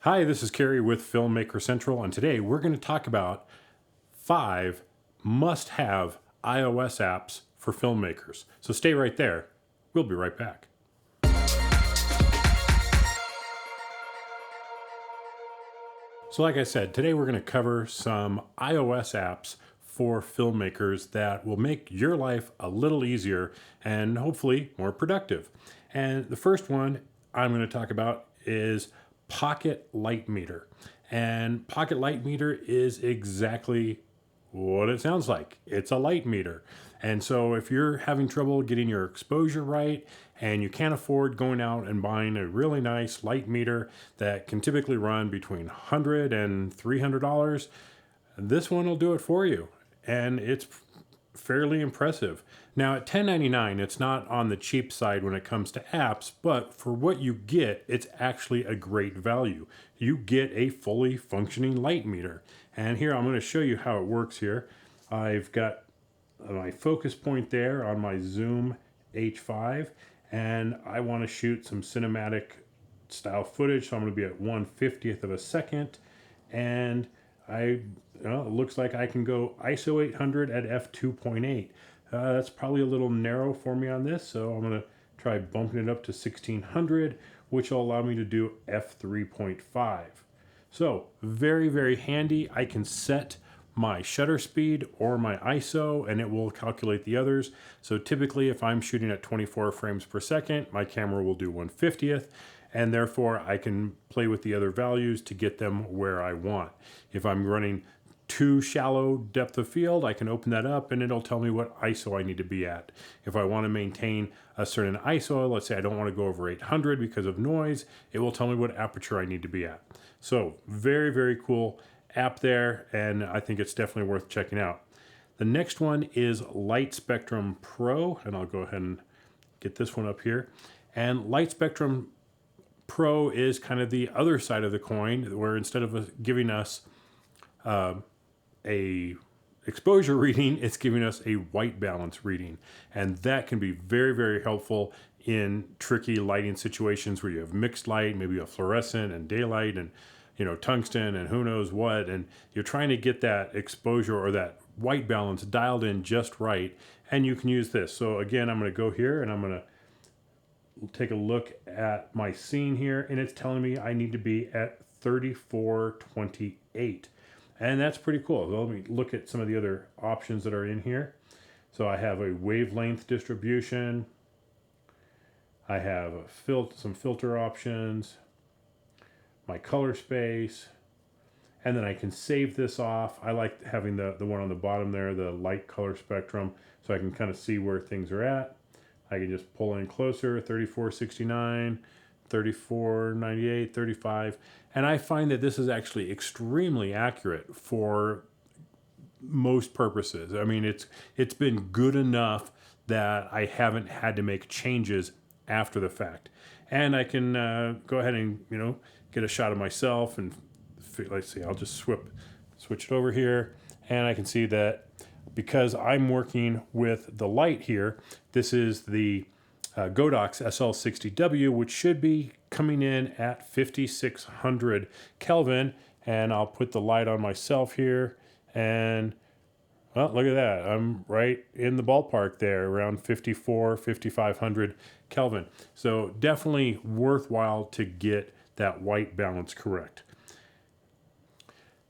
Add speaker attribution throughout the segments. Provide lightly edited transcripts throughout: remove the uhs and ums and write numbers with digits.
Speaker 1: Hi, this is Kerry with Filmmaker Central, and today we're going to talk about 5 must-have iOS apps for filmmakers. So stay right there. We'll be right back. So like I said, today we're going to cover some iOS apps for filmmakers that will make your life a little easier and hopefully more productive. And the first one I'm going to talk about is Pocket Light Meter. And Pocket Light Meter is exactly what it sounds like. It's a light meter. And so if you're having trouble getting your exposure right and you can't afford going out and buying a really nice light meter that can typically run between $100 and $300, this one will do it for you. And it's fairly impressive. Now at $10.99, it's not on the cheap side when it comes to apps, but for what you get, it's actually a great value. You get a fully functioning light meter. And here I'm going to show you how it works here. I've got my focus point there on my Zoom H5, and I want to shoot some cinematic style footage, so I'm going to be at 1/50th of a second, and it looks like I can go ISO 800 at f2.8. That's probably a little narrow for me on this, so I'm going to try bumping it up to 1600, which will allow me to do f3.5. So very, very handy. I can set my shutter speed or my ISO and it will calculate the others. So typically if I'm shooting at 24 frames per second, my camera will do 1/50th, and therefore I can play with the other values to get them where I want. If I'm running too shallow depth of field, I can open that up and it'll tell me what ISO I need to be at. If I want to maintain a certain ISO, let's say I don't want to go over 800 because of noise, it will tell me what aperture I need to be at. So very, very cool app there, and I think it's definitely worth checking out. The next one is Lightspectrum Pro, and I'll go ahead and get this one up here. And Lightspectrum Pro is kind of the other side of the coin, where instead of giving us a exposure reading, it's giving us a white balance reading, and that can be very, very helpful in tricky lighting situations where you have mixed light, maybe a fluorescent and daylight and tungsten and who knows what, and you're trying to get that exposure or that white balance dialed in just right, and you can use this. So again, I'm going to go here and I'm going to take a look at my scene here, and it's telling me I need to be at 3428. And that's pretty cool. So let me look at some of the other options that are in here. So I have a wavelength distribution. I have some filter options, my color space, and then I can save this off. I like having the one on the bottom there, the light color spectrum, so I can kind of see where things are at. I can just pull in closer, 3469, 3498, 35. And I find that this is actually extremely accurate for most purposes. I mean, it's been good enough that I haven't had to make changes after the fact. And I can go ahead and, get a shot of myself, and let's see, I'll just switch it over here, and I can see that because I'm working with the light here, this is the Godox SL60W, which should be coming in at 5600 Kelvin, and I'll put the light on myself here, and well, look at that. I'm right in the ballpark there, around 5500 Kelvin. So definitely worthwhile to get that white balance correct.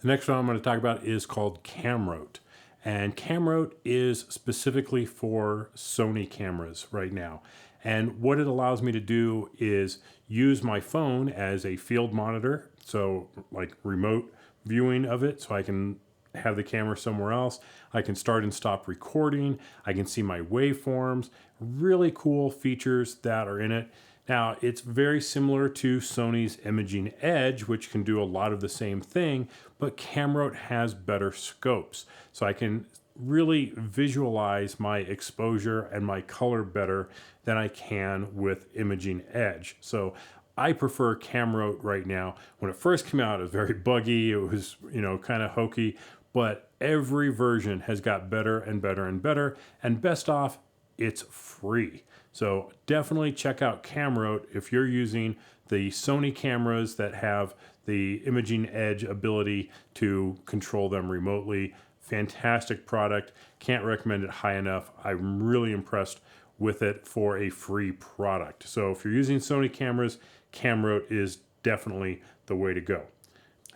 Speaker 1: The next one I'm going to talk about is called Camrote. And Camrote is specifically for Sony cameras right now. And what it allows me to do is use my phone as a field monitor, so like remote viewing of it, so I can have the camera somewhere else. I can start and stop recording. I can see my waveforms. Really cool features that are in it. Now, it's very similar to Sony's Imaging Edge, which can do a lot of the same thing, but Camrote has better scopes. So I can really visualize my exposure and my color better than I can with Imaging Edge. So I prefer Camrote right now. When it first came out, it was very buggy. It was, kind of hokey, but every version has got better and better and better. And best off, it's free. So definitely check out Camrote if you're using the Sony cameras that have the imaging edge ability to control them remotely. Fantastic product. Can't recommend it high enough. I'm really impressed with it for a free product. So if you're using Sony cameras, Camrote is definitely the way to go.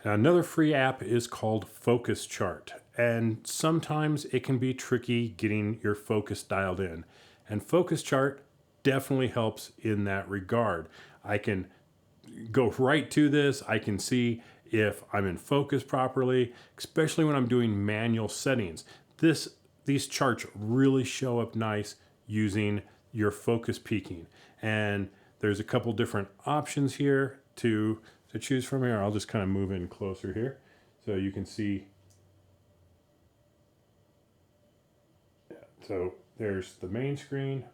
Speaker 1: Now, another free app is called Focus Chart, and sometimes it can be tricky getting your focus dialed in. And Focus Chart definitely helps in that regard. I can go right to this. I can see if I'm in focus properly, especially when I'm doing manual settings. These charts really show up nice using your focus peaking. And there's a couple different options here to choose from here. I'll just kind of move in closer here so you can see. So there's the main screen,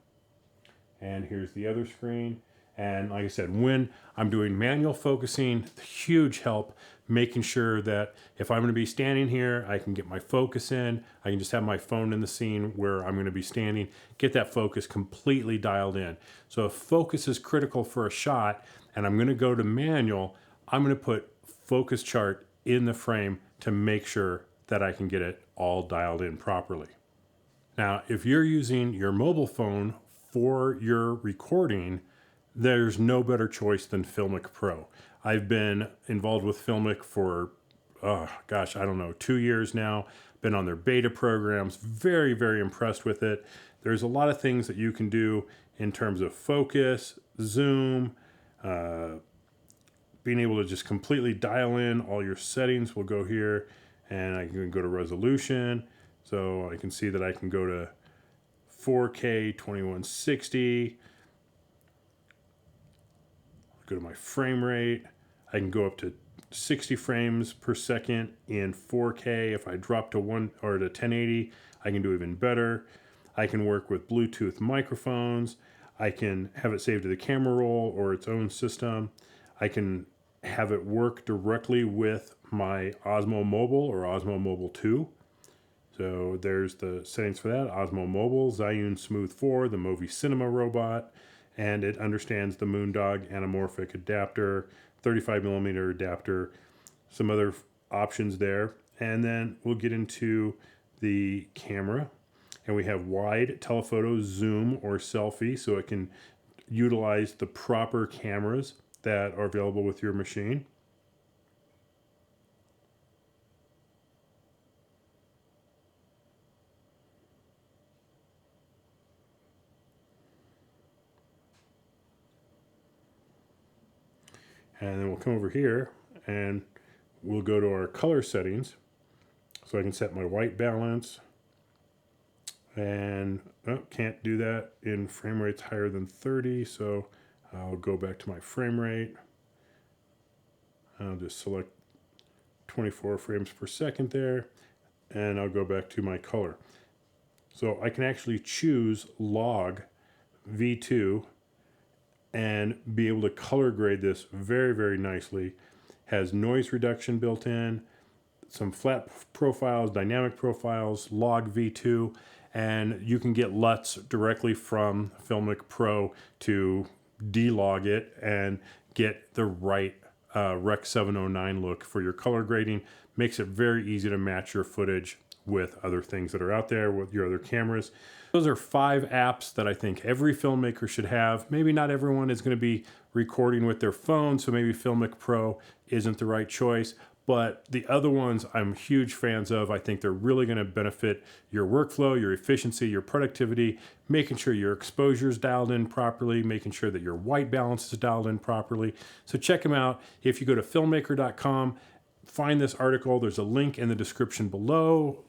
Speaker 1: and here's the other screen. And like I said, when I'm doing manual focusing, huge help making sure that if I'm going to be standing here, I can get my focus in. I can just have my phone in the scene where I'm going to be standing, get that focus completely dialed in. So if focus is critical for a shot and I'm going to go to manual, I'm going to put Focus Chart in the frame to make sure that I can get it all dialed in properly. Now, if you're using your mobile phone for your recording, there's no better choice than Filmmaker Pro. I've been involved with Filmmaker for, 2 years now. Been on their beta programs. Very, very impressed with it. There's a lot of things that you can do in terms of focus, zoom, being able to just completely dial in all your settings. We'll go here and I can go to resolution. So I can see that I can go to 4K 2160. Go to my frame rate. I can go up to 60 frames per second in 4K. If I drop to 1080, I can do even better. I can work with Bluetooth microphones. I can have it saved to the camera roll or its own system. I can have it work directly with my Osmo Mobile or Osmo Mobile 2. So there's the settings for that. Osmo Mobile, Zhiyun Smooth 4, the Movi Cinema robot, and it understands the Moondog anamorphic adapter, 35mm adapter, some other options there. And then we'll get into the camera, and we have wide, telephoto, zoom, or selfie, so it can utilize the proper cameras that are available with your machine. And then we'll come over here and we'll go to our color settings. So I can set my white balance, and can't do that in frame rates higher than 30. So I'll go back to my frame rate. I'll just select 24 frames per second there, and I'll go back to my color. So I can actually choose log V2 and be able to color grade this very, very nicely. Has noise reduction built in, some flat profiles, dynamic profiles, log V2, and you can get LUTs directly from Filmmaker Pro to delog it and get the right Rec 709 look for your color grading. Makes it very easy to match your footage with other things that are out there, with your other cameras. Those are 5 apps that I think every filmmaker should have. Maybe not everyone is going to be recording with their phone, so maybe Filmmaker Pro isn't the right choice. But the other ones I'm huge fans of. I think they're really going to benefit your workflow, your efficiency, your productivity, making sure your exposure is dialed in properly, making sure that your white balance is dialed in properly. So check them out. If you go to filmmaker.com, find this article. There's a link in the description below.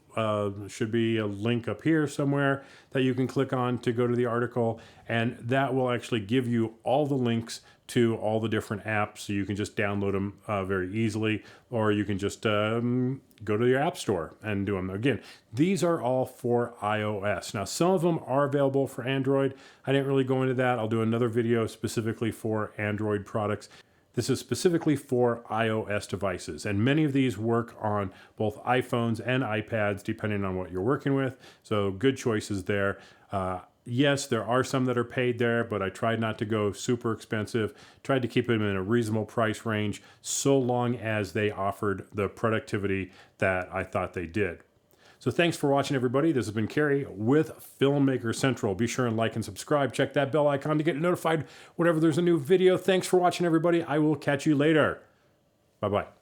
Speaker 1: Should be a link up here somewhere that you can click on to go to the article, and that will actually give you all the links to all the different apps, so you can just download them very easily, or you can just go to your app store and do them. Again, these are all for iOS. Now, some of them are available for Android. I didn't really go into that. I'll do another video specifically for Android products. This is specifically for iOS devices, and many of these work on both iPhones and iPads, depending on what you're working with. So good choices there. Yes, there are some that are paid there, but I tried not to go super expensive, tried to keep them in a reasonable price range so long as they offered the productivity that I thought they did. So thanks for watching, everybody. This has been Kerry with Filmmaker Central. Be sure and like and subscribe. Check that bell icon to get notified whenever there's a new video. Thanks for watching, everybody. I will catch you later. Bye-bye.